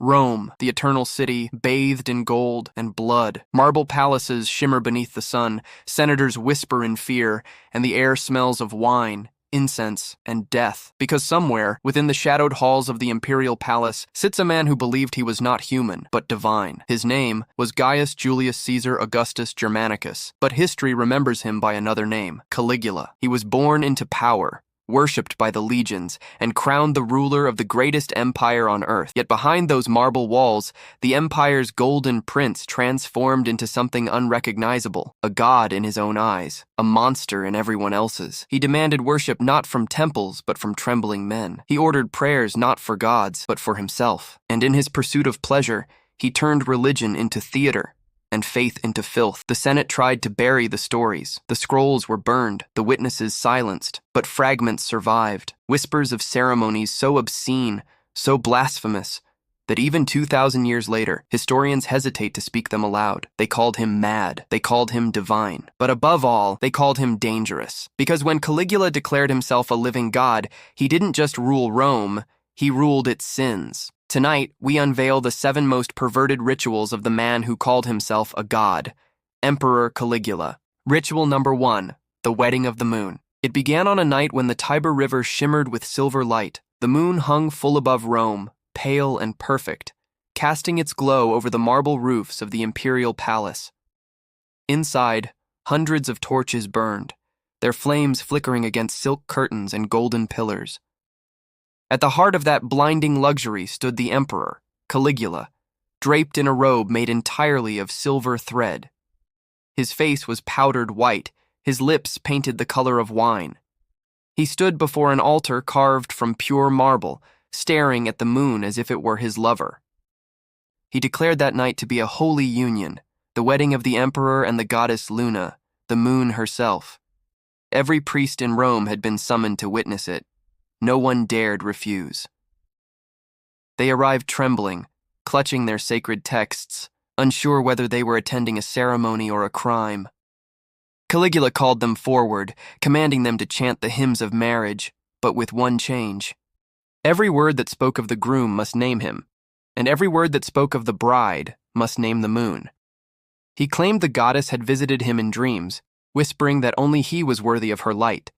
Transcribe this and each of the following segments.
Rome, the eternal city, bathed in gold and blood. Marble palaces shimmer beneath the sun, senators whisper in fear, and the air smells of wine, incense, and death. Because somewhere, within the shadowed halls of the imperial palace, sits a man who believed he was not human, but divine. His name was Gaius Julius Caesar Augustus Germanicus, but history remembers him by another name, Caligula. He was born into power, worshipped by the legions, and crowned the ruler of the greatest empire on earth. Yet behind those marble walls, the empire's golden prince transformed into something unrecognizable, a god in his own eyes, a monster in everyone else's. He demanded worship not from temples, but from trembling men. He ordered prayers not for gods, but for himself. And in his pursuit of pleasure, he turned religion into theater and faith into filth. The Senate tried to bury the stories. The scrolls were burned, the witnesses silenced, but fragments survived. Whispers of ceremonies so obscene, so blasphemous, that even 2,000 years later, historians hesitate to speak them aloud. They called him mad. They called him divine. But above all, they called him dangerous. Because when Caligula declared himself a living god, he didn't just rule Rome, he ruled its sins. Tonight, we unveil the 7 most perverted rituals of the man who called himself a god, Emperor Caligula. Ritual number 1, the wedding of the moon. It began on a night when the Tiber River shimmered with silver light. The moon hung full above Rome, pale and perfect, casting its glow over the marble roofs of the imperial palace. Inside, hundreds of torches burned, their flames flickering against silk curtains and golden pillars. At the heart of that blinding luxury stood the emperor, Caligula, draped in a robe made entirely of silver thread. His face was powdered white, his lips painted the color of wine. He stood before an altar carved from pure marble, staring at the moon as if it were his lover. He declared that night to be a holy union, the wedding of the emperor and the goddess Luna, the moon herself. Every priest in Rome had been summoned to witness it. No one dared refuse. They arrived trembling, clutching their sacred texts, unsure whether they were attending a ceremony or a crime. Caligula called them forward, commanding them to chant the hymns of marriage, but with one change. Every word that spoke of the groom must name him, and every word that spoke of the bride must name the moon. He claimed the goddess had visited him in dreams, whispering that only he was worthy of her light.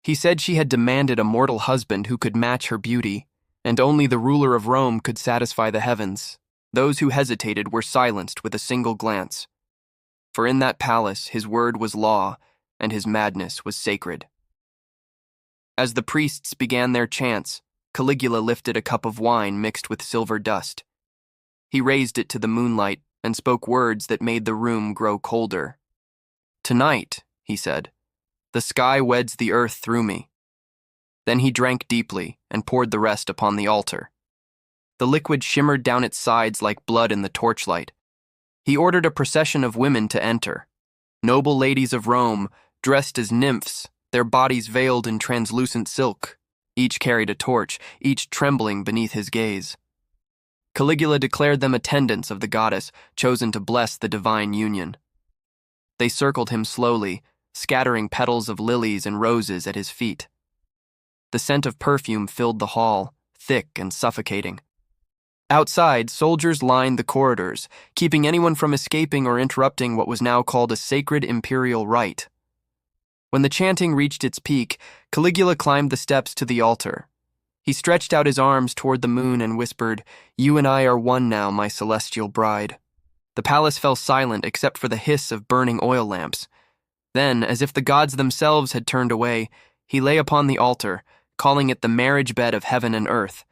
He said she had demanded a mortal husband who could match her beauty, and only the ruler of Rome could satisfy the heavens. Those who hesitated were silenced with a single glance. For in that palace his word was law, and his madness was sacred. As the priests began their chants, Caligula lifted a cup of wine mixed with silver dust. He raised it to the moonlight and spoke words that made the room grow colder. "Tonight," he said, "the sky weds the earth through me." Then he drank deeply and poured the rest upon the altar. The liquid shimmered down its sides like blood in the torchlight. He ordered a procession of women to enter. Noble ladies of Rome, dressed as nymphs, their bodies veiled in translucent silk. Each carried a torch, each trembling beneath his gaze. Caligula declared them attendants of the goddess, chosen to bless the divine union. They circled him slowly, scattering petals of lilies and roses at his feet. The scent of perfume filled the hall, thick and suffocating. Outside, soldiers lined the corridors, keeping anyone from escaping or interrupting what was now called a sacred imperial rite. When the chanting reached its peak, Caligula climbed the steps to the altar. He stretched out his arms toward the moon and whispered, "You and I are one now, my celestial bride." The palace fell silent except for the hiss of burning oil lamps. Then, as if the gods themselves had turned away, he lay upon the altar, calling it the marriage bed of heaven and earth.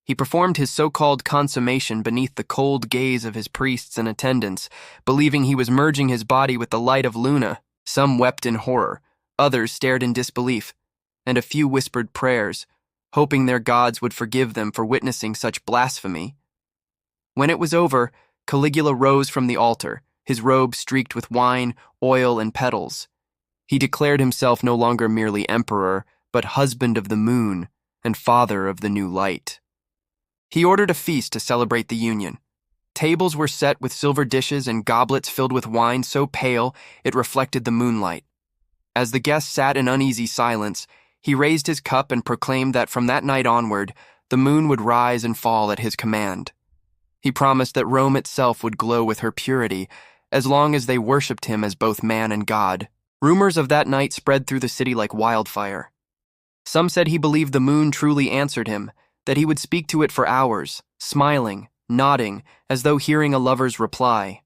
He performed his so-called consummation beneath the cold gaze of his priests and attendants, believing he was merging his body with the light of Luna. Some wept in horror, others stared in disbelief, and a few whispered prayers, hoping their gods would forgive them for witnessing such blasphemy. When it was over, Caligula rose from the altar, his robe streaked with wine, oil, and petals. He declared himself no longer merely emperor, but husband of the moon and father of the new light. He ordered a feast to celebrate the union. Tables were set with silver dishes and goblets filled with wine so pale it reflected the moonlight. As the guests sat in uneasy silence, he raised his cup and proclaimed that from that night onward, the moon would rise and fall at his command. He promised that Rome itself would glow with her purity, as long as they worshipped him as both man and god. Rumors of that night spread through the city like wildfire. Some said he believed the moon truly answered him, that he would speak to it for hours, smiling, nodding, as though hearing a lover's reply.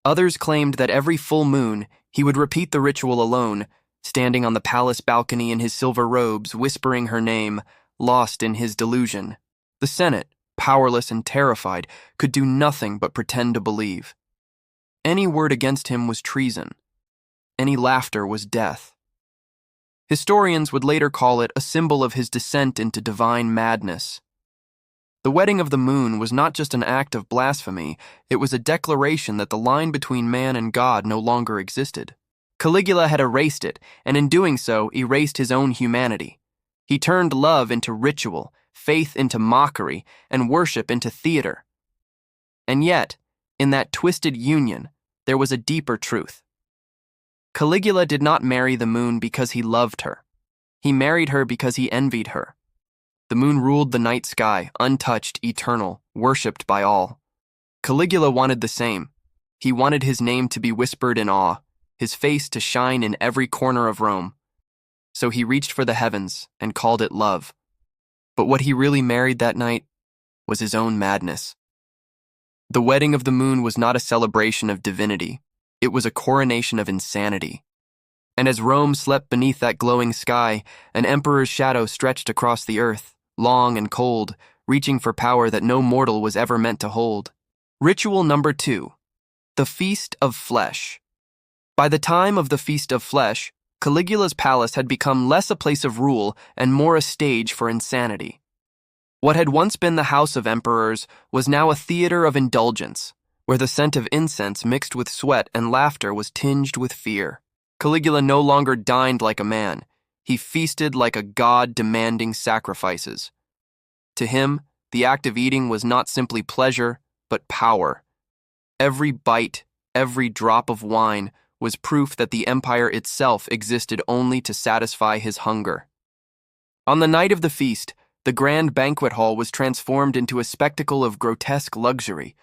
Others claimed that every full moon he would repeat the ritual alone, standing on the palace balcony in his silver robes, whispering her name, lost in his delusion. The Senate, powerless and terrified, could do nothing but pretend to believe. Any word against him was treason. Any laughter was death. Historians would later call it a symbol of his descent into divine madness. The wedding of the moon was not just an act of blasphemy, it was a declaration that the line between man and God no longer existed. Caligula had erased it, and in doing so, erased his own humanity. He turned love into ritual, faith into mockery, and worship into theater. And yet, in that twisted union, there was a deeper truth. Caligula did not marry the moon because he loved her. He married her because he envied her. The moon ruled the night sky, untouched, eternal, worshipped by all. Caligula wanted the same. He wanted his name to be whispered in awe, his face to shine in every corner of Rome. So he reached for the heavens and called it love. But what he really married that night was his own madness. The wedding of the moon was not a celebration of divinity. It was a coronation of insanity. And as Rome slept beneath that glowing sky, an emperor's shadow stretched across the earth, long and cold, reaching for power that no mortal was ever meant to hold. Ritual number 2. The Feast of Flesh. By the time of the Feast of Flesh, Caligula's palace had become less a place of rule and more a stage for insanity. What had once been the house of emperors was now a theater of indulgence, where the scent of incense mixed with sweat and laughter was tinged with fear. Caligula no longer dined like a man. He feasted like a god demanding sacrifices. To him, the act of eating was not simply pleasure, but power. Every bite, every drop of wine was proof that the empire itself existed only to satisfy his hunger. On the night of the feast, the grand banquet hall was transformed into a spectacle of grotesque luxury.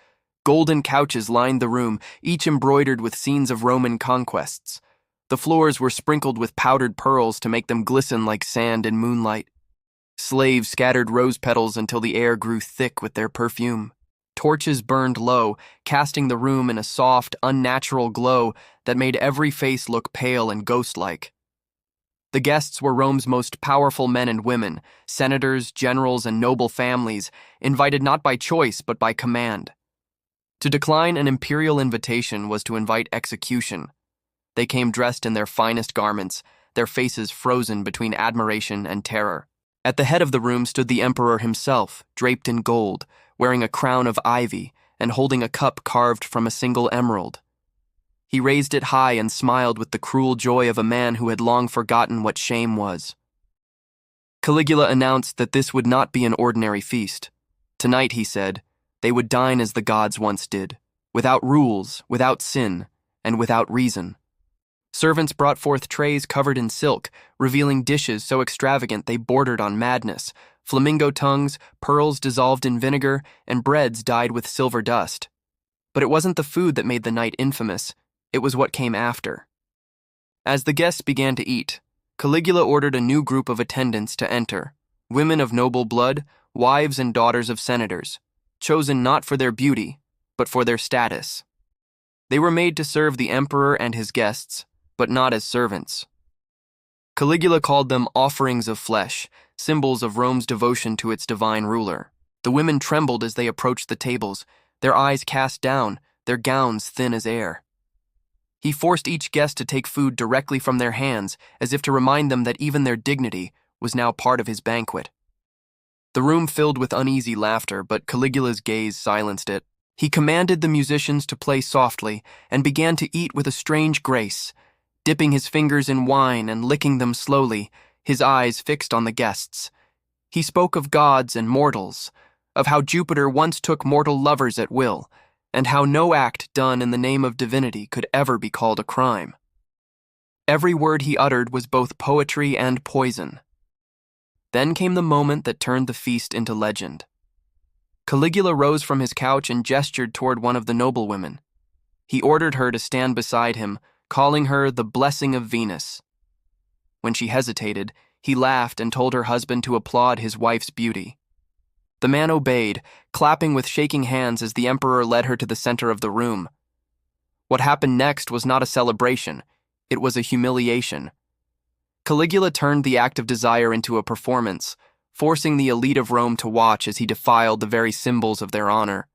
Golden couches lined the room, each embroidered with scenes of Roman conquests. The floors were sprinkled with powdered pearls to make them glisten like sand in moonlight. Slaves scattered rose petals until the air grew thick with their perfume. Torches burned low, casting the room in a soft, unnatural glow that made every face look pale and ghost-like. The guests were Rome's most powerful men and women, senators, generals, and noble families, invited not by choice but by command. To decline an imperial invitation was to invite execution. They came dressed in their finest garments, their faces frozen between admiration and terror. At the head of the room stood the emperor himself, draped in gold, wearing a crown of ivy and holding a cup carved from a single emerald. He raised it high and smiled with the cruel joy of a man who had long forgotten what shame was. Caligula announced that this would not be an ordinary feast. Tonight, he said, they would dine as the gods once did, without rules, without sin, and without reason. Servants brought forth trays covered in silk, revealing dishes so extravagant they bordered on madness, flamingo tongues, pearls dissolved in vinegar, and breads dyed with silver dust. But it wasn't the food that made the night infamous, it was what came after. As the guests began to eat, Caligula ordered a new group of attendants to enter, women of noble blood, wives and daughters of senators, chosen not for their beauty, but for their status. They were made to serve the emperor and his guests, but not as servants. Caligula called them offerings of flesh, symbols of Rome's devotion to its divine ruler. The women trembled as they approached the tables, their eyes cast down, their gowns thin as air. He forced each guest to take food directly from their hands, as if to remind them that even their dignity was now part of his banquet. The room filled with uneasy laughter, but Caligula's gaze silenced it. He commanded the musicians to play softly and began to eat with a strange grace, dipping his fingers in wine and licking them slowly, his eyes fixed on the guests. He spoke of gods and mortals, of how Jupiter once took mortal lovers at will, and how no act done in the name of divinity could ever be called a crime. Every word he uttered was both poetry and poison. Then came the moment that turned the feast into legend. Caligula rose from his couch and gestured toward one of the noblewomen. He ordered her to stand beside him, calling her the blessing of Venus. When she hesitated, he laughed and told her husband to applaud his wife's beauty. The man obeyed, clapping with shaking hands as the emperor led her to the center of the room. What happened next was not a celebration, it was a humiliation. Caligula turned the act of desire into a performance, forcing the elite of Rome to watch as he defiled the very symbols of their honor.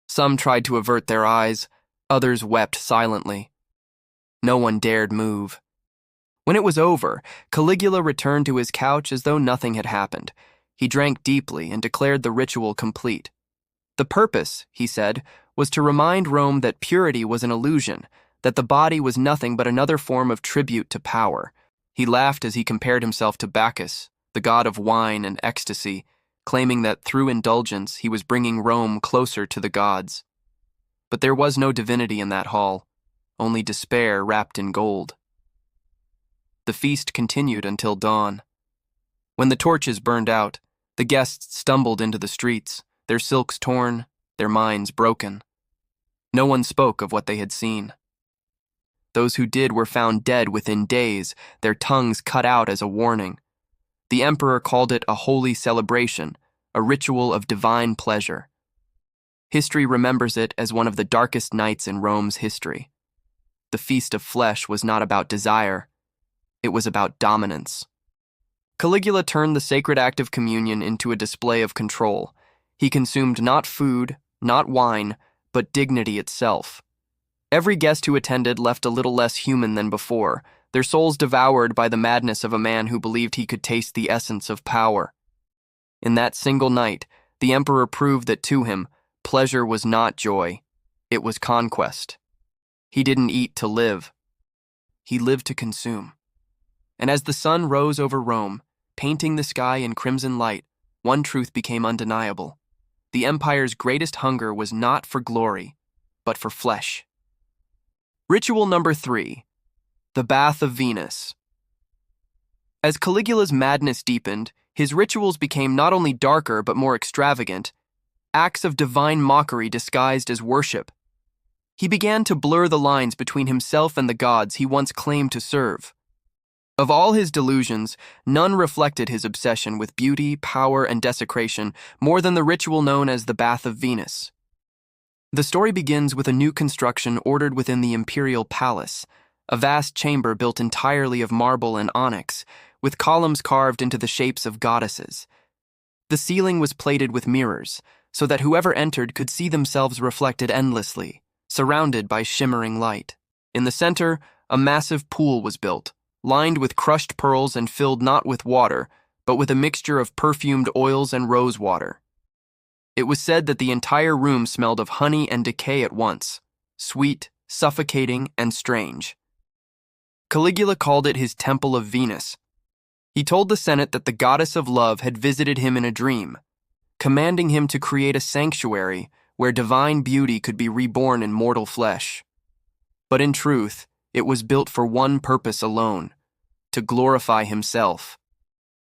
Some tried to avert their eyes, others wept silently. No one dared move. When it was over, Caligula returned to his couch as though nothing had happened. He drank deeply and declared the ritual complete. The purpose, he said, was to remind Rome that purity was an illusion, that the body was nothing but another form of tribute to power. He laughed as he compared himself to Bacchus, the god of wine and ecstasy, claiming that through indulgence he was bringing Rome closer to the gods. But there was no divinity in that hall, only despair wrapped in gold. The feast continued until dawn. When the torches burned out, the guests stumbled into the streets, their silks torn, their minds broken. No one spoke of what they had seen. Those who did were found dead within days, their tongues cut out as a warning. The emperor called it a holy celebration, a ritual of divine pleasure. History remembers it as one of the darkest nights in Rome's history. The feast of flesh was not about desire, it was about dominance. Caligula turned the sacred act of communion into a display of control. He consumed not food, not wine, but dignity itself. Every guest who attended left a little less human than before, their souls devoured by the madness of a man who believed he could taste the essence of power. In that single night, the emperor proved that to him, pleasure was not joy, it was conquest. He didn't eat to live. He lived to consume. And as the sun rose over Rome, painting the sky in crimson light, one truth became undeniable. The empire's greatest hunger was not for glory, but for flesh. Ritual number 3. The Bath of Venus. As Caligula's madness deepened, his rituals became not only darker but more extravagant, acts of divine mockery disguised as worship. He began to blur the lines between himself and the gods he once claimed to serve. Of all his delusions, none reflected his obsession with beauty, power, and desecration more than the ritual known as the Bath of Venus. The story begins with a new construction ordered within the imperial palace, a vast chamber built entirely of marble and onyx, with columns carved into the shapes of goddesses. The ceiling was plated with mirrors, so that whoever entered could see themselves reflected endlessly, surrounded by shimmering light. In the center, a massive pool was built, lined with crushed pearls and filled not with water, but with a mixture of perfumed oils and rose water. It was said that the entire room smelled of honey and decay at once, sweet, suffocating, and strange. Caligula called it his Temple of Venus. He told the Senate that the goddess of love had visited him in a dream, commanding him to create a sanctuary where divine beauty could be reborn in mortal flesh. But in truth, it was built for one purpose alone, to glorify himself.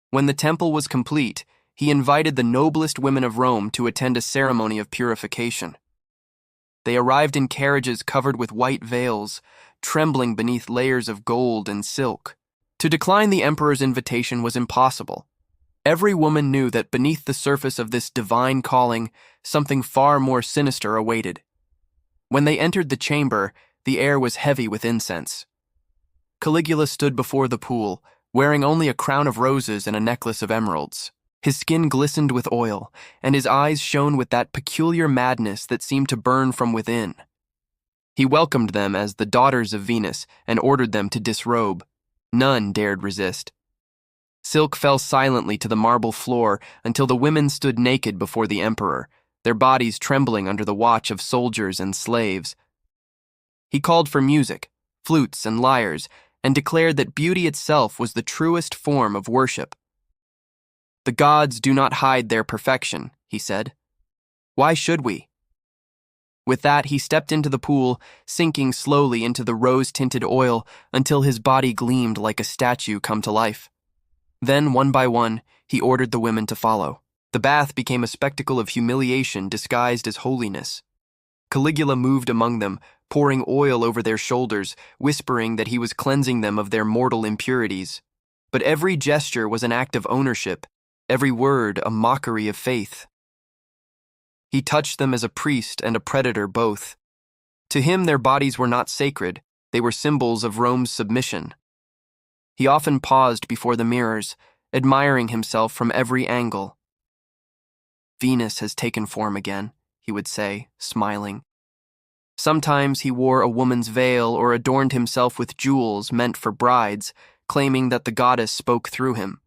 When the temple was complete, he invited the noblest women of Rome to attend a ceremony of purification. They arrived in carriages covered with white veils, trembling beneath layers of gold and silk. To decline the emperor's invitation was impossible. Every woman knew that beneath the surface of this divine calling, something far more sinister awaited. When they entered the chamber, the air was heavy with incense. Caligula stood before the pool, wearing only a crown of roses and a necklace of emeralds. His skin glistened with oil, and his eyes shone with that peculiar madness that seemed to burn from within. He welcomed them as the daughters of Venus and ordered them to disrobe. None dared resist. Silk fell silently to the marble floor until the women stood naked before the emperor, their bodies trembling under the watch of soldiers and slaves. He called for music, flutes, and lyres, and declared that beauty itself was the truest form of worship. "The gods do not hide their perfection," he said. "Why should we?" With that, he stepped into the pool, sinking slowly into the rose-tinted oil until his body gleamed like a statue come to life. Then, one by one, he ordered the women to follow. The bath became a spectacle of humiliation disguised as holiness. Caligula moved among them, pouring oil over their shoulders, whispering that he was cleansing them of their mortal impurities. But every gesture was an act of ownership, every word a mockery of faith. He touched them as a priest and a predator both. To him their bodies were not sacred, they were symbols of Rome's submission. He often paused before the mirrors, admiring himself from every angle. "Venus has taken form again," he would say, smiling. Sometimes he wore a woman's veil or adorned himself with jewels meant for brides, claiming that the goddess spoke through him.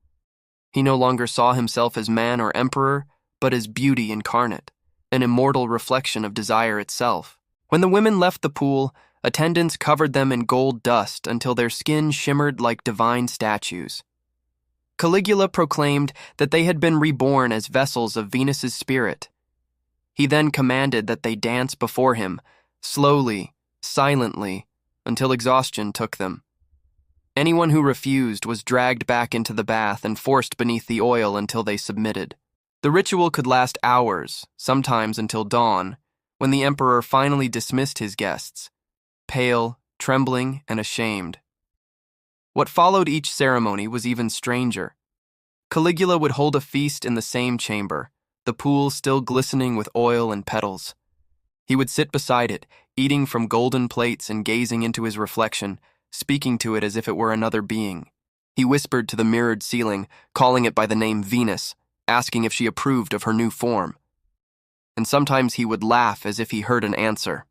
He no longer saw himself as man or emperor, but as beauty incarnate, an immortal reflection of desire itself. When the women left the pool, attendants covered them in gold dust until their skin shimmered like divine statues. Caligula proclaimed that they had been reborn as vessels of Venus's spirit. He then commanded that they dance before him, slowly, silently, until exhaustion took them. Anyone who refused was dragged back into the bath and forced beneath the oil until they submitted. The ritual could last hours, sometimes until dawn, when the emperor finally dismissed his guests, pale, trembling, and ashamed. What followed each ceremony was even stranger. Caligula would hold a feast in the same chamber, the pool still glistening with oil and petals. He would sit beside it, eating from golden plates and gazing into his reflection, speaking to it as if it were another being. He whispered to the mirrored ceiling, calling it by the name Venus, asking if she approved of her new form. And sometimes he would laugh as if he heard an answer.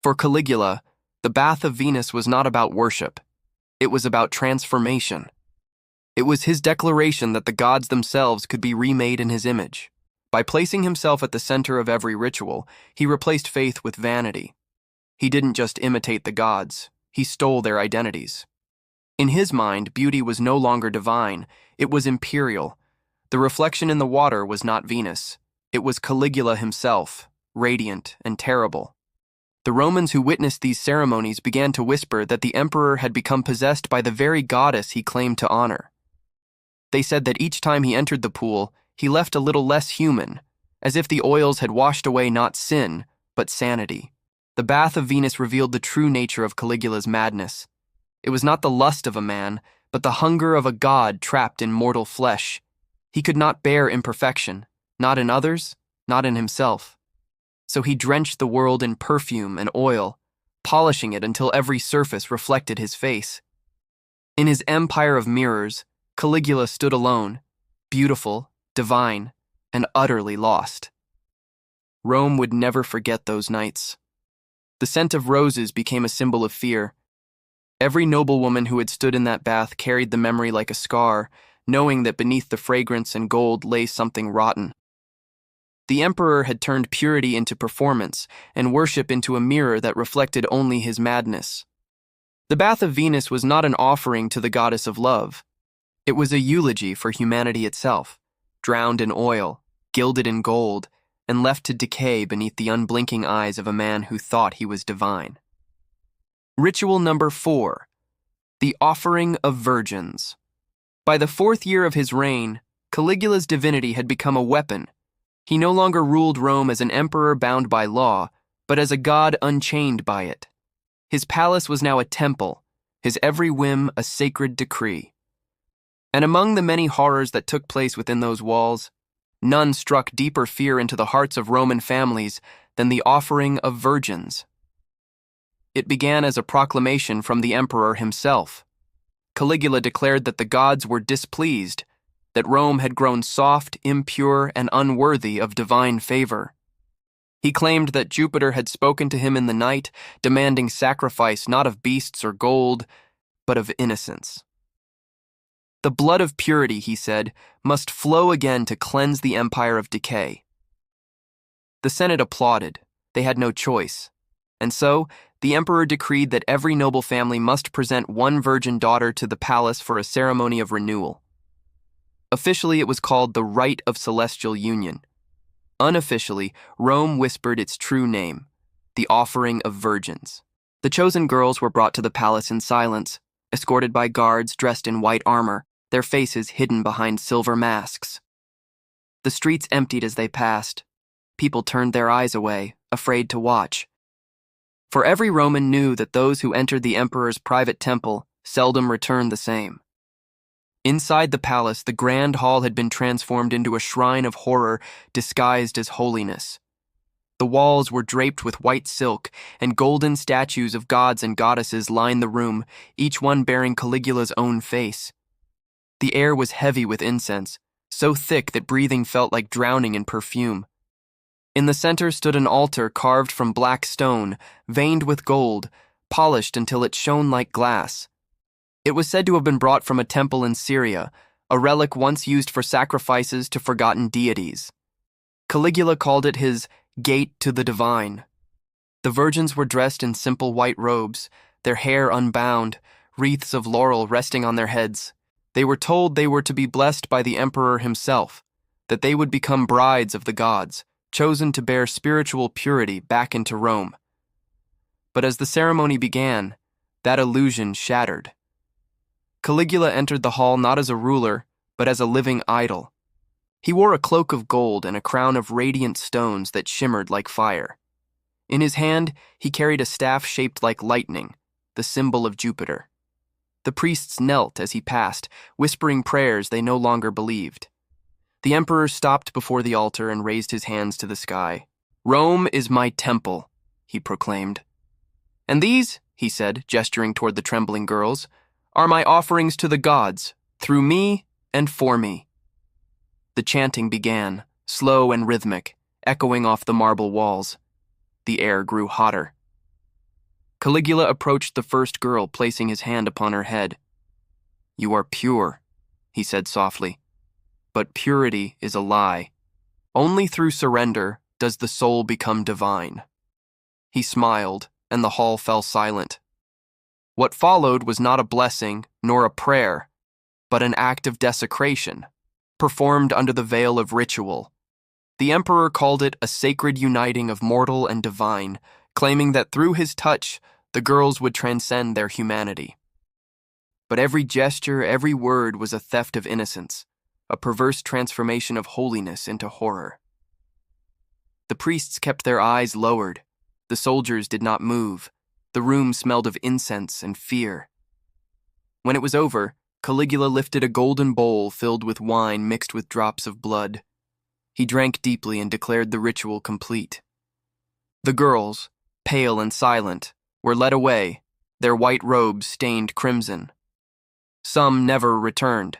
For Caligula, the bath of Venus was not about worship. It was about transformation. It was his declaration that the gods themselves could be remade in his image. By placing himself at the center of every ritual, he replaced faith with vanity. He didn't just imitate the gods, he stole their identities. In his mind, beauty was no longer divine, it was imperial. The reflection in the water was not Venus. It was Caligula himself, radiant and terrible. The Romans who witnessed these ceremonies began to whisper that the emperor had become possessed by the very goddess he claimed to honor. They said that each time he entered the pool, he left a little less human, as if the oils had washed away not sin, but sanity. The bath of Venus revealed the true nature of Caligula's madness. It was not the lust of a man, but the hunger of a god trapped in mortal flesh. He could not bear imperfection, not in others, not in himself. So he drenched the world in perfume and oil, polishing it until every surface reflected his face. In his empire of mirrors, Caligula stood alone, beautiful, divine, and utterly lost. Rome would never forget those nights. The scent of roses became a symbol of fear. Every noblewoman who had stood in that bath carried the memory like a scar, knowing that beneath the fragrance and gold lay something rotten. The emperor had turned purity into performance and worship into a mirror that reflected only his madness. The bath of Venus was not an offering to the goddess of love. It was a eulogy for humanity itself, drowned in oil, gilded in gold, and left to decay beneath the unblinking eyes of a man who thought he was divine. Ritual number 4, the offering of virgins. By the 4th year of his reign, Caligula's divinity had become a weapon. He no longer ruled Rome as an emperor bound by law, but as a god unchained by it. His palace was now a temple, his every whim a sacred decree. And among the many horrors that took place within those walls, none struck deeper fear into the hearts of Roman families than the offering of virgins. It began as a proclamation from the emperor himself. Caligula declared that the gods were displeased, that Rome had grown soft, impure, and unworthy of divine favor. He claimed that Jupiter had spoken to him in the night, demanding sacrifice not of beasts or gold, but of innocence. The blood of purity, he said, must flow again to cleanse the empire of decay. The Senate applauded. They had no choice. And so, the emperor decreed that every noble family must present one virgin daughter to the palace for a ceremony of renewal. Officially, it was called the Rite of Celestial Union. Unofficially, Rome whispered its true name, the offering of virgins. The chosen girls were brought to the palace in silence, escorted by guards dressed in white armor, their faces hidden behind silver masks. The streets emptied as they passed. People turned their eyes away, afraid to watch. For every Roman knew that those who entered the emperor's private temple seldom returned the same. Inside the palace, the grand hall had been transformed into a shrine of horror disguised as holiness. The walls were draped with white silk, and golden statues of gods and goddesses lined the room, each one bearing Caligula's own face. The air was heavy with incense, so thick that breathing felt like drowning in perfume. In the center stood an altar carved from black stone, veined with gold, polished until it shone like glass. It was said to have been brought from a temple in Syria, a relic once used for sacrifices to forgotten deities. Caligula called it his gate to the divine. The virgins were dressed in simple white robes, their hair unbound, wreaths of laurel resting on their heads. They were told they were to be blessed by the emperor himself, that they would become brides of the gods, chosen to bear spiritual purity back into Rome. But as the ceremony began, that illusion shattered. Caligula entered the hall not as a ruler, but as a living idol. He wore a cloak of gold and a crown of radiant stones that shimmered like fire. In his hand, he carried a staff shaped like lightning, the symbol of Jupiter. The priests knelt as he passed, whispering prayers they no longer believed. The emperor stopped before the altar and raised his hands to the sky. "Rome is my temple," he proclaimed. "And these," he said, gesturing toward the trembling girls, "are my offerings to the gods, through me and for me." The chanting began, slow and rhythmic, echoing off the marble walls. The air grew hotter. Caligula approached the first girl, placing his hand upon her head. "You are pure," he said softly. "But purity is a lie. Only through surrender does the soul become divine." He smiled, and the hall fell silent. What followed was not a blessing nor a prayer, but an act of desecration, performed under the veil of ritual. The emperor called it a sacred uniting of mortal and divine, claiming that through his touch, the girls would transcend their humanity. But every gesture, every word was a theft of innocence, a perverse transformation of holiness into horror. The priests kept their eyes lowered. The soldiers did not move. The room smelled of incense and fear. When it was over, Caligula lifted a golden bowl filled with wine mixed with drops of blood. He drank deeply and declared the ritual complete. The girls, pale and silent, were led away, their white robes stained crimson. Some never returned.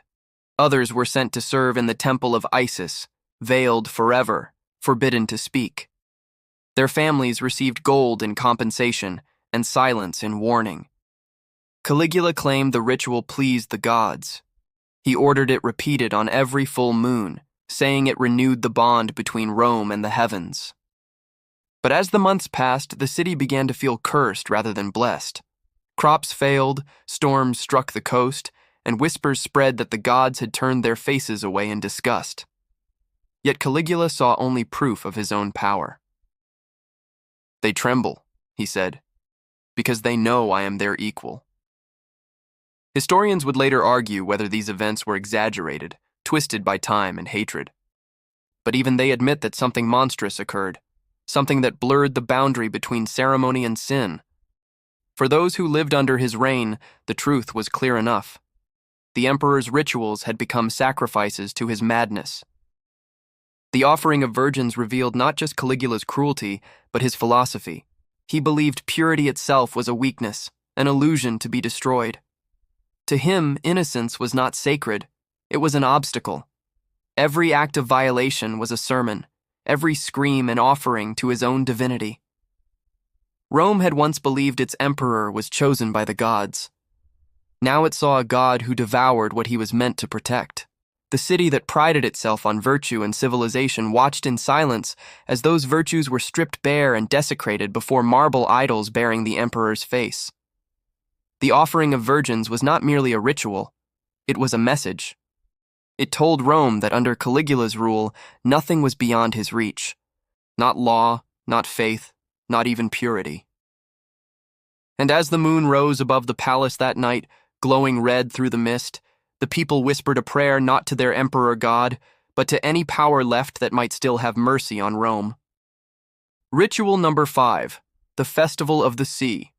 Others were sent to serve in the temple of Isis, veiled forever, forbidden to speak. Their families received gold in compensation and silence in warning. Caligula claimed the ritual pleased the gods. He ordered it repeated on every full moon, saying it renewed the bond between Rome and the heavens. But as the months passed, the city began to feel cursed rather than blessed. Crops failed, storms struck the coast, and whispers spread that the gods had turned their faces away in disgust. Yet Caligula saw only proof of his own power. "They tremble," he said, "because they know I am their equal." Historians would later argue whether these events were exaggerated, twisted by time and hatred. But even they admit that something monstrous occurred, something that blurred the boundary between ceremony and sin. For those who lived under his reign, the truth was clear enough. The emperor's rituals had become sacrifices to his madness. The offering of virgins revealed not just Caligula's cruelty, but his philosophy. He believed purity itself was a weakness, an illusion to be destroyed. To him, innocence was not sacred, it was an obstacle. Every act of violation was a sermon, every scream an offering to his own divinity. Rome had once believed its emperor was chosen by the gods. Now it saw a god who devoured what he was meant to protect. The city that prided itself on virtue and civilization watched in silence as those virtues were stripped bare and desecrated before marble idols bearing the emperor's face. The offering of virgins was not merely a ritual, it was a message. It told Rome that under Caligula's rule, nothing was beyond his reach. Not law, not faith, not even purity. And as the moon rose above the palace that night, glowing red through the mist, the people whispered a prayer not to their emperor god, but to any power left that might still have mercy on Rome. Ritual number 5, the Festival of the Sea.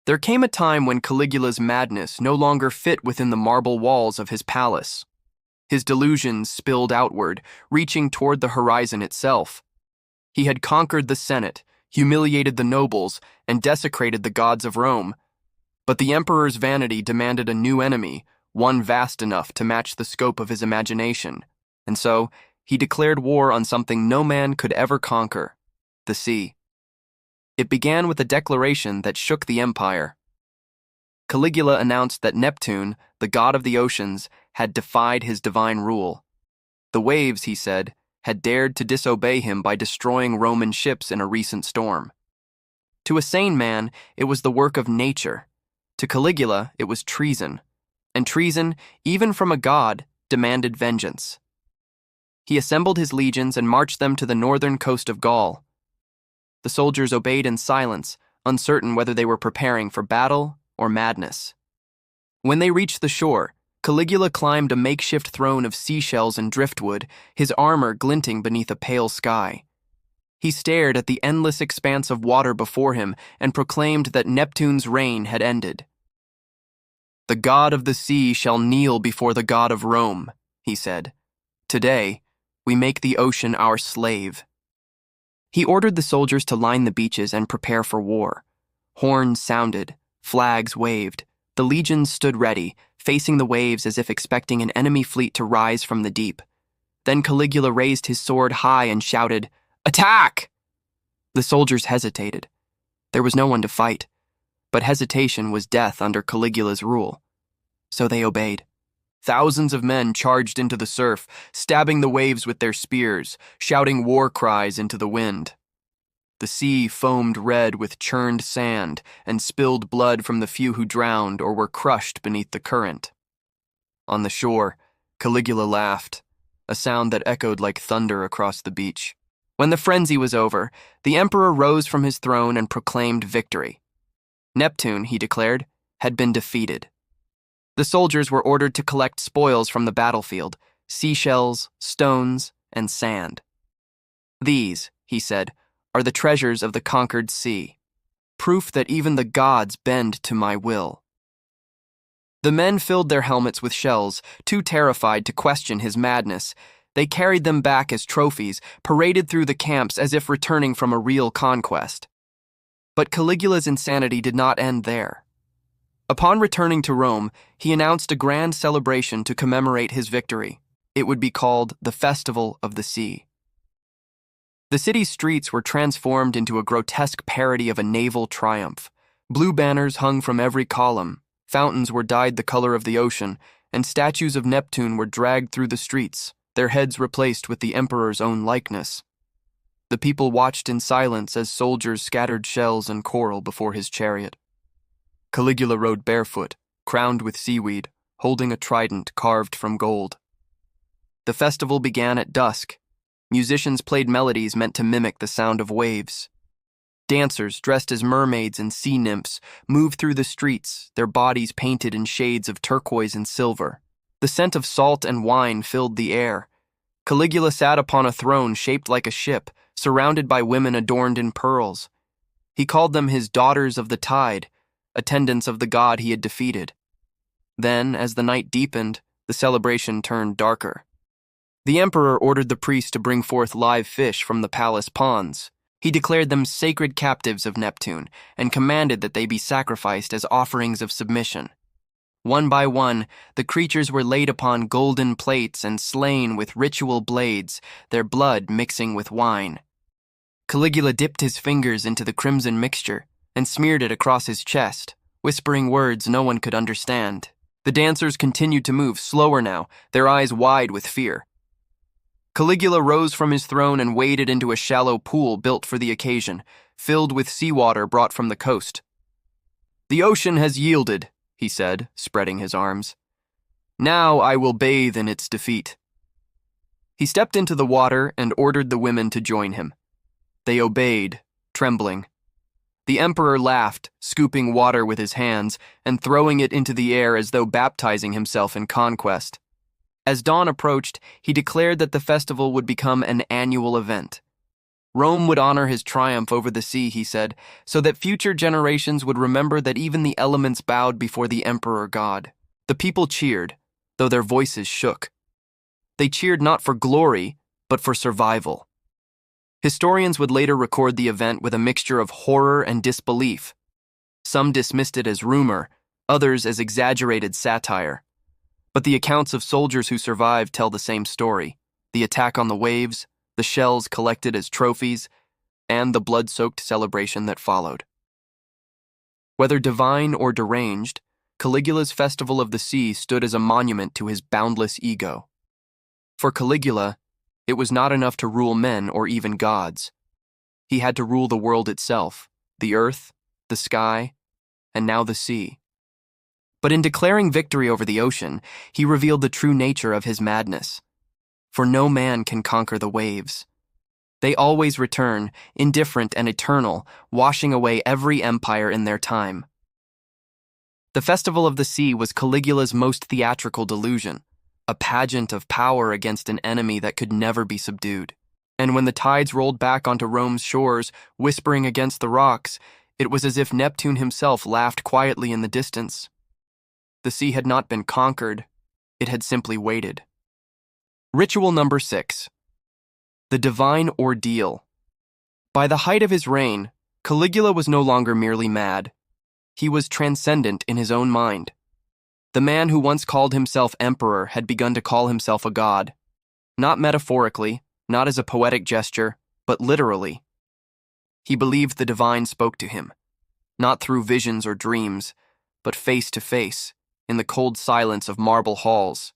There came a time when Caligula's madness no longer fit within the marble walls of his palace. His delusions spilled outward, reaching toward the horizon itself. He had conquered the Senate, humiliated the nobles, and desecrated the gods of Rome. But the emperor's vanity demanded a new enemy, one vast enough to match the scope of his imagination, and so he declared war on something no man could ever conquer: the sea. It began with a declaration that shook the empire. Caligula announced that Neptune, the god of the oceans, had defied his divine rule. The waves, he said, had dared to disobey him by destroying Roman ships in a recent storm. To a sane man, it was the work of nature. To Caligula, it was treason. And treason, even from a god, demanded vengeance. He assembled his legions and marched them to the northern coast of Gaul. The soldiers obeyed in silence, uncertain whether they were preparing for battle or madness. When they reached the shore, Caligula climbed a makeshift throne of seashells and driftwood, his armor glinting beneath a pale sky. He stared at the endless expanse of water before him and proclaimed that Neptune's reign had ended. "The god of the sea shall kneel before the god of Rome," he said. "Today, we make the ocean our slave." He ordered the soldiers to line the beaches and prepare for war. Horns sounded, flags waved. The legions stood ready, facing the waves as if expecting an enemy fleet to rise from the deep. Then Caligula raised his sword high and shouted, "Attack!" The soldiers hesitated. There was no one to fight, but hesitation was death under Caligula's rule. So they obeyed. Thousands of men charged into the surf, stabbing the waves with their spears, shouting war cries into the wind. The sea foamed red with churned sand and spilled blood from the few who drowned or were crushed beneath the current. On the shore, Caligula laughed, a sound that echoed like thunder across the beach. When the frenzy was over, the emperor rose from his throne and proclaimed victory. Neptune, he declared, had been defeated. The soldiers were ordered to collect spoils from the battlefield: seashells, stones, and sand. "These," he said, "are the treasures of the conquered sea, proof that even the gods bend to my will." The men filled their helmets with shells, too terrified to question his madness. They carried them back as trophies, paraded through the camps as if returning from a real conquest. But Caligula's insanity did not end there. Upon returning to Rome, he announced a grand celebration to commemorate his victory. It would be called the Festival of the Sea. The city's streets were transformed into a grotesque parody of a naval triumph. Blue banners hung from every column, fountains were dyed the color of the ocean, and statues of Neptune were dragged through the streets, their heads replaced with the emperor's own likeness. The people watched in silence as soldiers scattered shells and coral before his chariot. Caligula rode barefoot, crowned with seaweed, holding a trident carved from gold. The festival began at dusk. Musicians played melodies meant to mimic the sound of waves. Dancers, dressed as mermaids and sea nymphs, moved through the streets, their bodies painted in shades of turquoise and silver. The scent of salt and wine filled the air. Caligula sat upon a throne shaped like a ship, surrounded by women adorned in pearls. He called them his daughters of the tide, attendants of the god he had defeated. Then, as the night deepened, the celebration turned darker. The emperor ordered the priests to bring forth live fish from the palace ponds. He declared them sacred captives of Neptune and commanded that they be sacrificed as offerings of submission. One by one, the creatures were laid upon golden plates and slain with ritual blades, their blood mixing with wine. Caligula dipped his fingers into the crimson mixture and smeared it across his chest, whispering words no one could understand. The dancers continued to move, slower now, their eyes wide with fear. Caligula rose from his throne and waded into a shallow pool built for the occasion, filled with seawater brought from the coast. "The ocean has yielded," he said, spreading his arms. "Now I will bathe in its defeat." He stepped into the water and ordered the women to join him. They obeyed, trembling. The emperor laughed, scooping water with his hands and throwing it into the air as though baptizing himself in conquest. As dawn approached, he declared that the festival would become an annual event. Rome would honor his triumph over the sea, he said, so that future generations would remember that even the elements bowed before the emperor god. The people cheered, though their voices shook. They cheered not for glory, but for survival. Historians would later record the event with a mixture of horror and disbelief. Some dismissed it as rumor, others as exaggerated satire. But the accounts of soldiers who survived tell the same story: the attack on the waves, the shells collected as trophies, and the blood-soaked celebration that followed. Whether divine or deranged, Caligula's Festival of the Sea stood as a monument to his boundless ego. For Caligula, it was not enough to rule men or even gods. He had to rule the world itself, the earth, the sky, and now the sea. But in declaring victory over the ocean, he revealed the true nature of his madness. For no man can conquer the waves. They always return, indifferent and eternal, washing away every empire in their time. The Festival of the Sea was Caligula's most theatrical delusion, a pageant of power against an enemy that could never be subdued. And when the tides rolled back onto Rome's shores, whispering against the rocks, it was as if Neptune himself laughed quietly in the distance. The sea had not been conquered, it had simply waited. Ritual number 6. The Divine Ordeal. By the height of his reign, Caligula was no longer merely mad. He was transcendent in his own mind. The man who once called himself emperor had begun to call himself a god. Not metaphorically, not as a poetic gesture, but literally. He believed the divine spoke to him, not through visions or dreams, but face to face, in the cold silence of marble halls.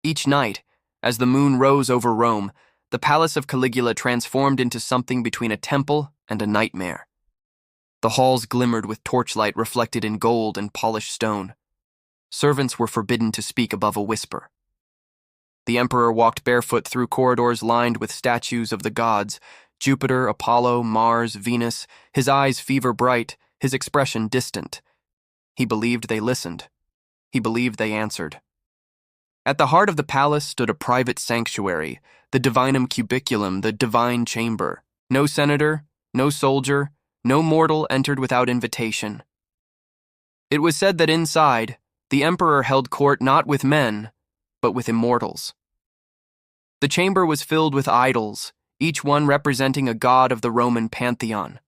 Each night, as the moon rose over Rome, the palace of Caligula transformed into something between a temple and a nightmare. The halls glimmered with torchlight reflected in gold and polished stone. Servants were forbidden to speak above a whisper. The emperor walked barefoot through corridors lined with statues of the gods: Jupiter, Apollo, Mars, Venus, his eyes fever-bright, his expression distant. He believed they listened. He believed they answered. At the heart of the palace stood a private sanctuary, the divinum cubiculum, the divine chamber. No senator, no soldier, no mortal entered without invitation. It was said that inside, the emperor held court not with men, but with immortals. The chamber was filled with idols, each one representing a god of the Roman pantheon.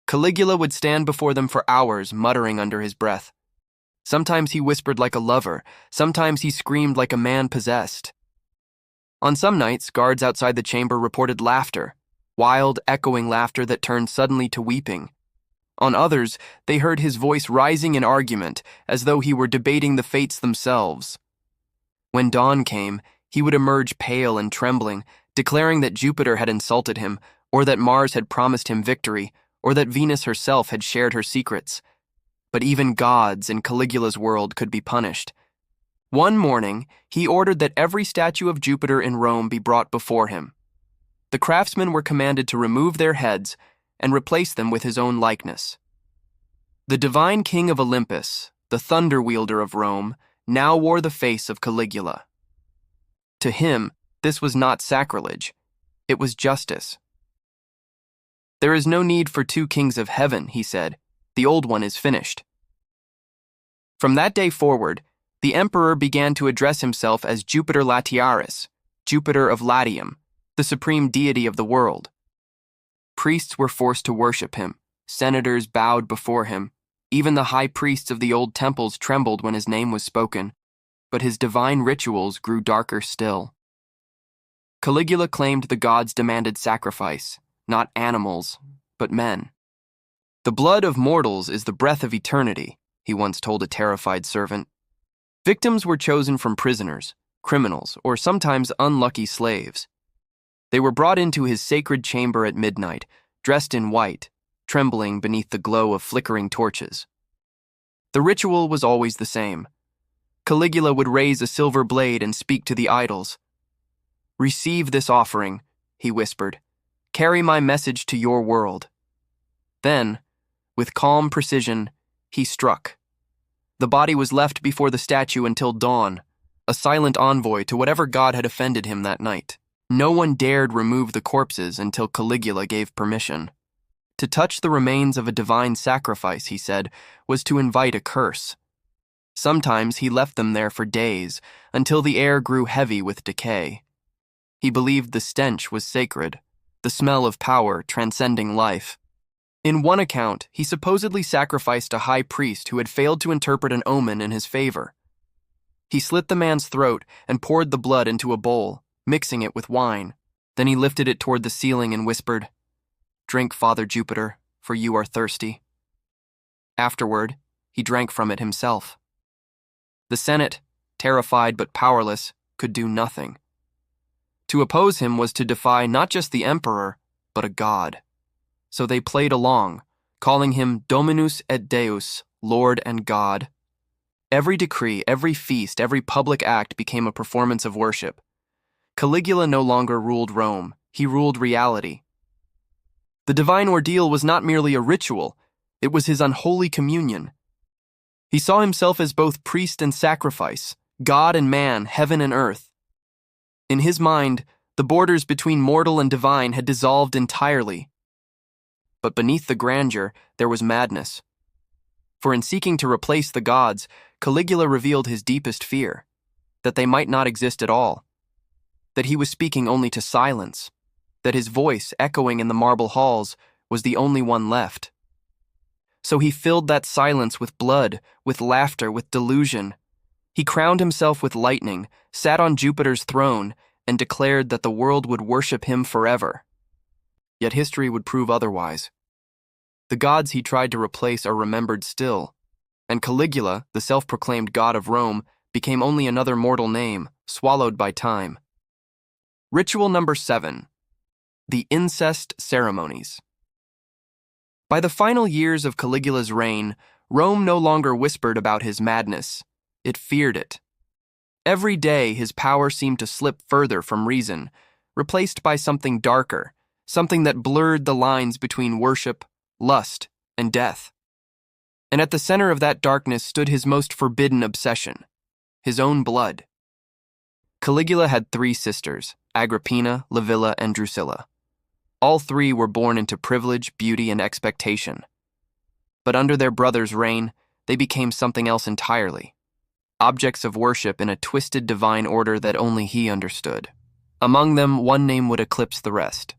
Caligula would stand before them for hours, muttering under his breath. Sometimes he whispered like a lover, sometimes he screamed like a man possessed. On some nights, guards outside the chamber reported laughter, wild, echoing laughter that turned suddenly to weeping. On others, they heard his voice rising in argument, as though he were debating the fates themselves. When dawn came, he would emerge pale and trembling, declaring that Jupiter had insulted him, or that Mars had promised him victory, or that Venus herself had shared her secrets. But even gods in Caligula's world could be punished. One morning, he ordered that every statue of Jupiter in Rome be brought before him. The craftsmen were commanded to remove their heads and replace them with his own likeness. The divine king of Olympus, the thunder wielder of Rome, now wore the face of Caligula. To him, this was not sacrilege. It was justice. "There is no need for two kings of heaven," he said. "The old one is finished." From that day forward, the emperor began to address himself as Jupiter Latiaris, Jupiter of Latium, the supreme deity of the world. Priests were forced to worship him, senators bowed before him, even the high priests of the old temples trembled when his name was spoken, but his divine rituals grew darker still. Caligula claimed the gods demanded sacrifice, not animals, but men. "The blood of mortals is the breath of eternity," he once told a terrified servant. Victims were chosen from prisoners, criminals, or sometimes unlucky slaves. They were brought into his sacred chamber at midnight, dressed in white, trembling beneath the glow of flickering torches. The ritual was always the same. Caligula would raise a silver blade and speak to the idols. "Receive this offering," he whispered. "Carry my message to your world." Then, with calm precision, he struck. The body was left before the statue until dawn, a silent envoy to whatever god had offended him that night. No one dared remove the corpses until Caligula gave permission. To touch the remains of a divine sacrifice, he said, was to invite a curse. Sometimes he left them there for days, until the air grew heavy with decay. He believed the stench was sacred, the smell of power transcending life. In one account, he supposedly sacrificed a high priest who had failed to interpret an omen in his favor. He slit the man's throat and poured the blood into a bowl, mixing it with wine. Then he lifted it toward the ceiling and whispered, "Drink, Father Jupiter, for you are thirsty." Afterward, he drank from it himself. The Senate, terrified but powerless, could do nothing. To oppose him was to defy not just the emperor, but a god. So they played along, calling him Dominus et Deus, Lord and God. Every decree, every feast, every public act became a performance of worship. Caligula no longer ruled Rome, he ruled reality. The divine ordeal was not merely a ritual, it was his unholy communion. He saw himself as both priest and sacrifice, God and man, heaven and earth. In his mind, the borders between mortal and divine had dissolved entirely. But beneath the grandeur, there was madness. For in seeking to replace the gods, Caligula revealed his deepest fear, that they might not exist at all, that he was speaking only to silence, that his voice, echoing in the marble halls, was the only one left. So he filled that silence with blood, with laughter, with delusion. He crowned himself with lightning, sat on Jupiter's throne, and declared that the world would worship him forever. Yet history would prove otherwise. The gods he tried to replace are remembered still, and Caligula, the self-proclaimed god of Rome, became only another mortal name, swallowed by time. Ritual number 7. The incest ceremonies. By the final years of Caligula's reign, Rome no longer whispered about his madness. It feared it. Every day his power seemed to slip further from reason, replaced by something darker, something that blurred the lines between worship, lust, and death. And at the center of that darkness stood his most forbidden obsession, his own blood. Caligula had 3 sisters, Agrippina, Livilla, and Drusilla. All 3 were born into privilege, beauty, and expectation. But under their brother's reign, they became something else entirely. Objects of worship in a twisted divine order that only he understood. Among them, one name would eclipse the rest: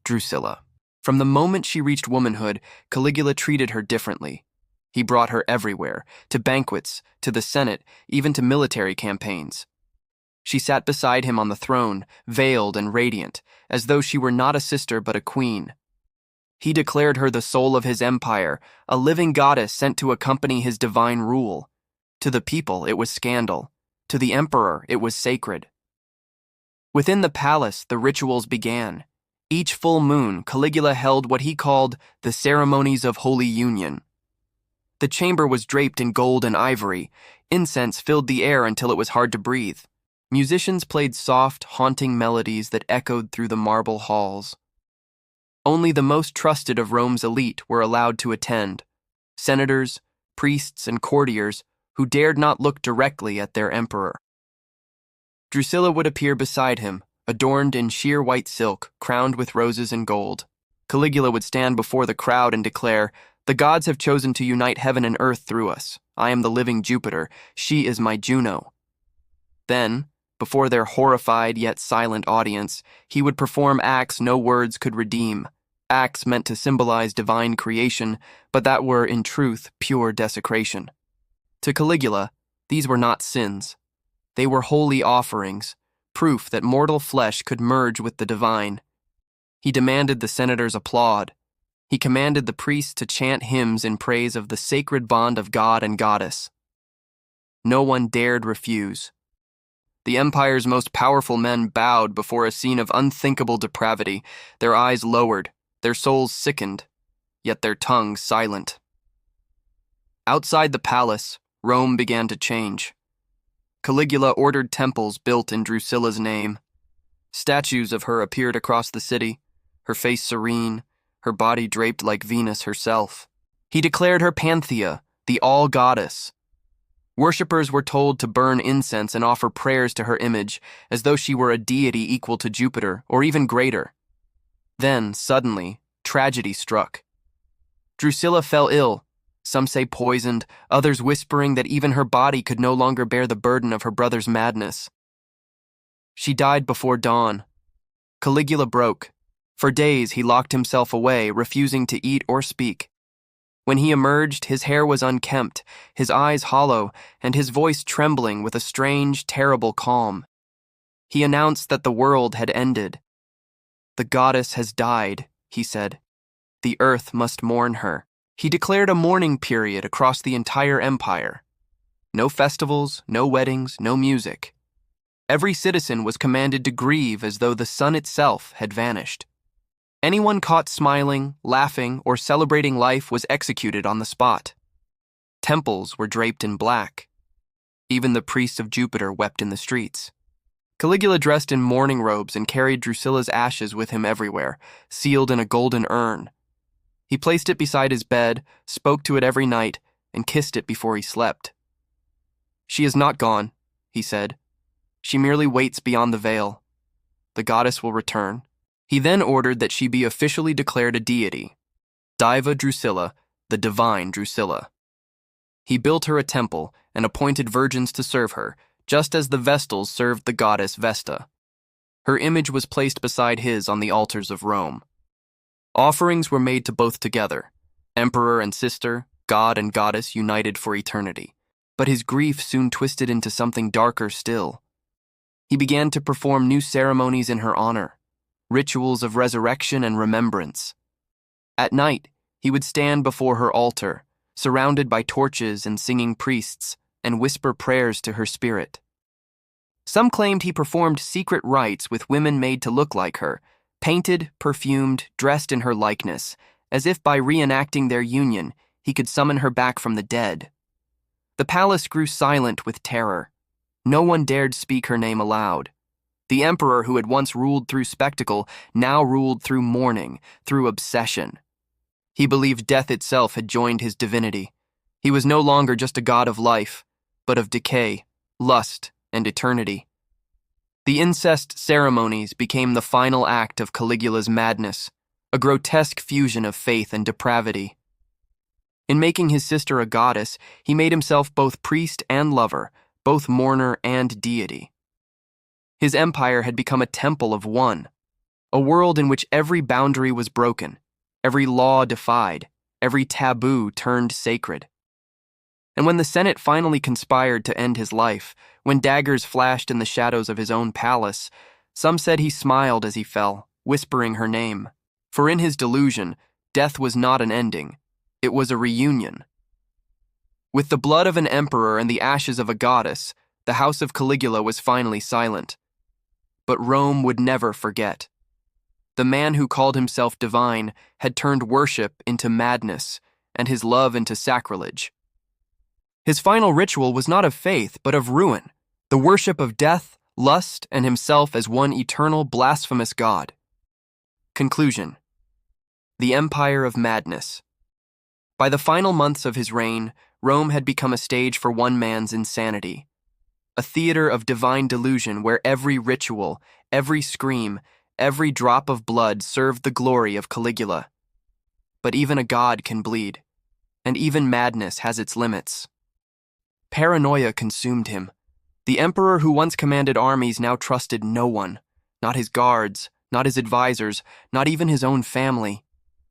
Drusilla. From the moment she reached womanhood, Caligula treated her differently. He brought her everywhere, to banquets, to the Senate, even to military campaigns. She sat beside him on the throne, veiled and radiant, as though she were not a sister but a queen. He declared her the soul of his empire, a living goddess sent to accompany his divine rule. To the people, it was scandal. To the emperor, it was sacred. Within the palace, the rituals began. Each full moon, Caligula held what he called the ceremonies of holy union. The chamber was draped in gold and ivory. Incense filled the air until it was hard to breathe. Musicians played soft, haunting melodies that echoed through the marble halls. Only the most trusted of Rome's elite were allowed to attend: senators, priests, and courtiers who dared not look directly at their emperor. Drusilla would appear beside him, adorned in sheer white silk, crowned with roses and gold. Caligula would stand before the crowd and declare, "The gods have chosen to unite heaven and earth through us. I am the living Jupiter. She is my Juno." Then, before their horrified yet silent audience, he would perform acts no words could redeem, acts meant to symbolize divine creation, but that were, in truth, pure desecration. To Caligula, these were not sins. They were holy offerings, proof that mortal flesh could merge with the divine. He demanded the senators applaud. He commanded the priests to chant hymns in praise of the sacred bond of God and goddess. No one dared refuse. The empire's most powerful men bowed before a scene of unthinkable depravity, their eyes lowered, their souls sickened, yet their tongues silent. Outside the palace, Rome began to change. Caligula ordered temples built in Drusilla's name. Statues of her appeared across the city, her face serene, her body draped like Venus herself. He declared her Panthea, the all-goddess. Worshippers were told to burn incense and offer prayers to her image, as though she were a deity equal to Jupiter, or even greater. Then, suddenly, tragedy struck. Drusilla fell ill, some say poisoned, others whispering that even her body could no longer bear the burden of her brother's madness. She died before dawn. Caligula broke. For days he locked himself away, refusing to eat or speak. When he emerged, his hair was unkempt, his eyes hollow, and his voice trembling with a strange, terrible calm. He announced that the world had ended. "The goddess has died," he said. "The earth must mourn her." He declared a mourning period across the entire empire. No festivals, no weddings, no music. Every citizen was commanded to grieve as though the sun itself had vanished. Anyone caught smiling, laughing, or celebrating life was executed on the spot. Temples were draped in black. Even the priests of Jupiter wept in the streets. Caligula dressed in mourning robes and carried Drusilla's ashes with him everywhere, sealed in a golden urn. He placed it beside his bed, spoke to it every night, and kissed it before he slept. "She is not gone," he said. "She merely waits beyond the veil. The goddess will return." He then ordered that she be officially declared a deity, Diva Drusilla, the divine Drusilla. He built her a temple and appointed virgins to serve her, just as the Vestals served the goddess Vesta. Her image was placed beside his on the altars of Rome. Offerings were made to both together, emperor and sister, god and goddess united for eternity. But his grief soon twisted into something darker still. He began to perform new ceremonies in her honor, rituals of resurrection and remembrance. At night, he would stand before her altar, surrounded by torches and singing priests, and whisper prayers to her spirit. Some claimed he performed secret rites with women made to look like her, painted, perfumed, dressed in her likeness, as if by reenacting their union, he could summon her back from the dead. The palace grew silent with terror. No one dared speak her name aloud. The emperor who had once ruled through spectacle now ruled through mourning, through obsession. He believed death itself had joined his divinity. He was no longer just a god of life, but of decay, lust, and eternity. The incest ceremonies became the final act of Caligula's madness, a grotesque fusion of faith and depravity. In making his sister a goddess, he made himself both priest and lover, both mourner and deity. His empire had become a temple of one, a world in which every boundary was broken, every law defied, every taboo turned sacred. And when the Senate finally conspired to end his life, when daggers flashed in the shadows of his own palace, some said he smiled as he fell, whispering her name. For in his delusion, death was not an ending, it was a reunion. With the blood of an emperor and the ashes of a goddess, the house of Caligula was finally silent. But Rome would never forget. The man who called himself divine had turned worship into madness and his love into sacrilege. His final ritual was not of faith, but of ruin, the worship of death, lust, and himself as one eternal, blasphemous god. Conclusion: the Empire of Madness. By the final months of his reign, Rome had become a stage for one man's insanity, a theater of divine delusion where every ritual, every scream, every drop of blood served the glory of Caligula. But even a god can bleed, and even madness has its limits. Paranoia consumed him. The emperor who once commanded armies now trusted no one, not his guards, not his advisors, not even his own family.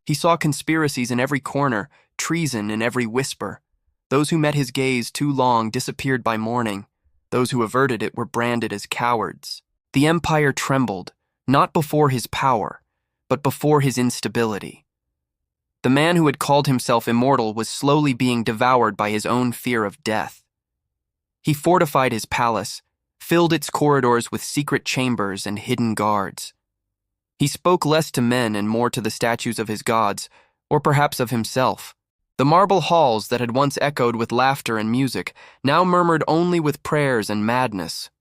He saw conspiracies in every corner, treason in every whisper. Those who met his gaze too long disappeared by morning. Those who averted it were branded as cowards. The empire trembled, not before his power, but before his instability. The man who had called himself immortal was slowly being devoured by his own fear of death. He fortified his palace, filled its corridors with secret chambers and hidden guards. He spoke less to men and more to the statues of his gods, or perhaps of himself. The marble halls that had once echoed with laughter and music now murmured only with prayers and madness.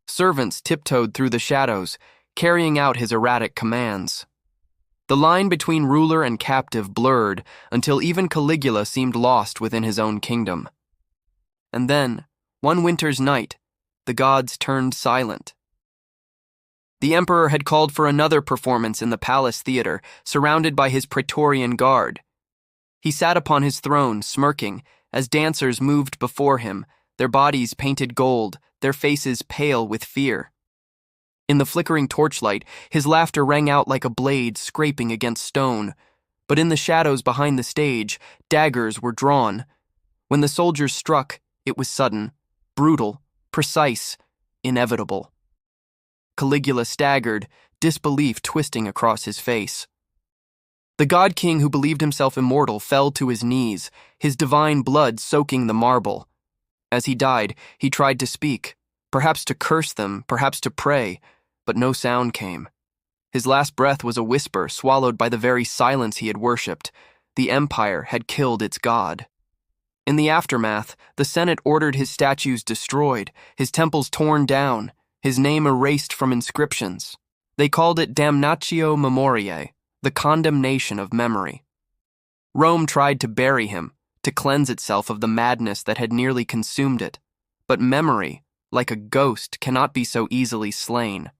Servants tiptoed through the shadows, carrying out his erratic commands. The line between ruler and captive blurred until even Caligula seemed lost within his own kingdom. And then, one winter's night, the gods turned silent. The emperor had called for another performance in the palace theater, surrounded by his Praetorian guard. He sat upon his throne, smirking, as dancers moved before him, their bodies painted gold, their faces pale with fear. In the flickering torchlight, his laughter rang out like a blade scraping against stone. But in the shadows behind the stage, daggers were drawn. When the soldiers struck, it was sudden, brutal, precise, inevitable. Caligula staggered, disbelief twisting across his face. The god king who believed himself immortal fell to his knees, his divine blood soaking the marble. As he died, he tried to speak, perhaps to curse them, perhaps to pray, but no sound came. His last breath was a whisper swallowed by the very silence he had worshipped. The empire had killed its god. In the aftermath, the Senate ordered his statues destroyed, his temples torn down, his name erased from inscriptions. They called it damnatio memoriae, the condemnation of memory. Rome tried to bury him, to cleanse itself of the madness that had nearly consumed it. But memory, like a ghost, cannot be so easily slain.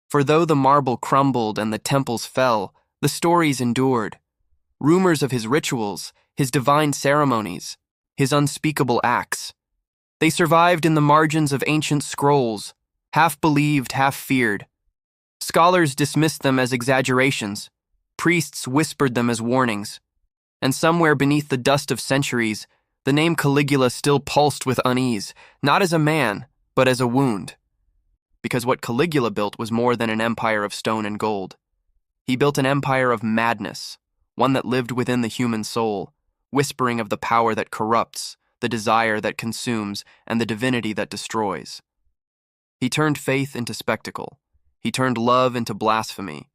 For though the marble crumbled and the temples fell, the stories endured. Rumors of his rituals, his divine ceremonies, his unspeakable acts. They survived in the margins of ancient scrolls, half believed, half feared. Scholars dismissed them as exaggerations. Priests whispered them as warnings. And somewhere beneath the dust of centuries, the name Caligula still pulsed with unease, not as a man, but as a wound. Because what Caligula built was more than an empire of stone and gold. He built an empire of madness, one that lived within the human soul, whispering of the power that corrupts, the desire that consumes, and the divinity that destroys. He turned faith into spectacle. He turned love into blasphemy.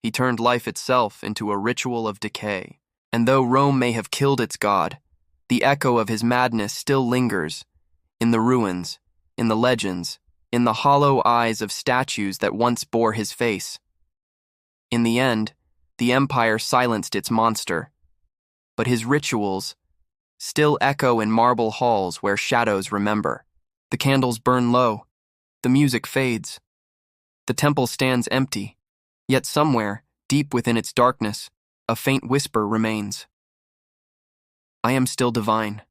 He turned life itself into a ritual of decay. And though Rome may have killed its god, the echo of his madness still lingers in the ruins, in the legends, in the hollow eyes of statues that once bore his face. In the end, the empire silenced its monster, but his rituals still echo in marble halls where shadows remember. The candles burn low, the music fades, the temple stands empty, yet somewhere, deep within its darkness, a faint whisper remains. I am still divine.